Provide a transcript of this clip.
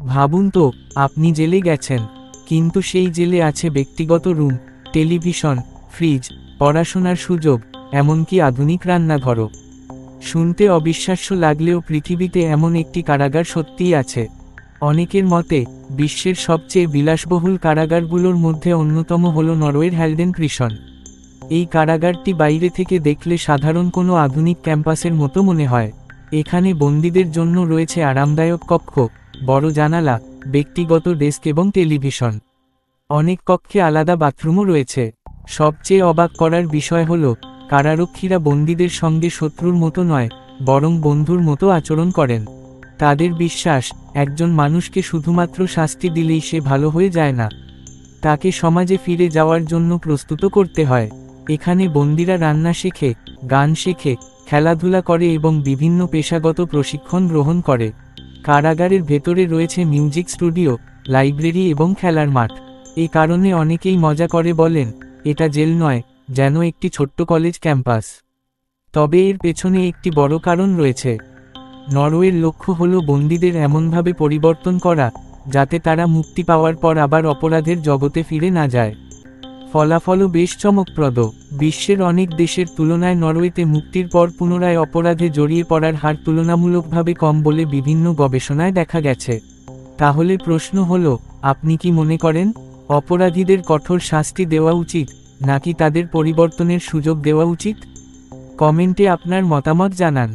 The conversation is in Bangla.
ভাবুন তো, আপনি জেলে গেছেন, কিন্তু সেই জেলে আছে ব্যক্তিগত রুম, টেলিভিশন, ফ্রিজ, পড়াশোনার সুযোগ, এমনকি আধুনিক রান্নাঘরও। শুনতে অবিশ্বাস্য লাগলেও পৃথিবীতে এমন একটি কারাগার সত্যিই আছে। অনেকের মতে বিশ্বের সবচেয়ে বিলাসবহুল কারাগারগুলোর মধ্যে অন্যতম হল নরওয়ের হ্যালডেন প্রিসন। এই কারাগারটি বাইরে থেকে দেখলে সাধারণ কোনো আধুনিক ক্যাম্পাসের মতো মনে হয়। এখানে বন্দীদের জন্য রয়েছে আরামদায়ক কক্ষ, বড় জানালা, ব্যক্তিগত ডেস্ক এবং টেলিভিশন। অনেক কক্ষে আলাদা বাথরুমও রয়েছে। সবচেয়ে অবাক করার বিষয় হল, কারারক্ষীরা বন্দীদের সঙ্গে শত্রুর মতো নয়, বরং বন্ধুর মতো আচরণ করেন। তাদের বিশ্বাস, একজন মানুষকে শুধুমাত্র শাস্তি দিলেই সে ভালো হয়ে যায় না, তাকে সমাজে ফিরে যাওয়ার জন্য প্রস্তুত করতে হয়। এখানে বন্দীরা রান্না শেখে, গান শেখে, খেলাধুলা করে এবং বিভিন্ন পেশাগত প্রশিক্ষণ গ্রহণ করে। কারাগারের ভেতরে রয়েছে মিউজিক স্টুডিও, লাইব্রেরি এবং খেলার মাঠ। এ কারণে অনেকেই মজা করে বলেন, এটা জেল নয়, যেন একটি ছোট্ট কলেজ ক্যাম্পাস। তবে এর পেছনে একটি বড় কারণ রয়েছে। নরওয়ের লক্ষ্য হল বন্দীদের এমনভাবে পরিবর্তন করা, যাতে তারা মুক্তি পাওয়ার পর আবার অপরাধের জগতে ফিরে না যায়। ফলাফলও বেশ চমকপ্রদ। বিশ্বের অনেক দেশের তুলনায় নরওয়েতে মুক্তির পর পুনরায় অপরাধে জড়িয়ে পড়ার হার তুলনামূলকভাবে কম বলে বিভিন্ন গবেষণায় দেখা গেছে। তাহলে প্রশ্ন হল, আপনি কি মনে করেন, অপরাধীদের কঠোর শাস্তি দেওয়া উচিত, নাকি তাদের পরিবর্তনের সুযোগ দেওয়া উচিত? কমেন্টে আপনার মতামত জানান।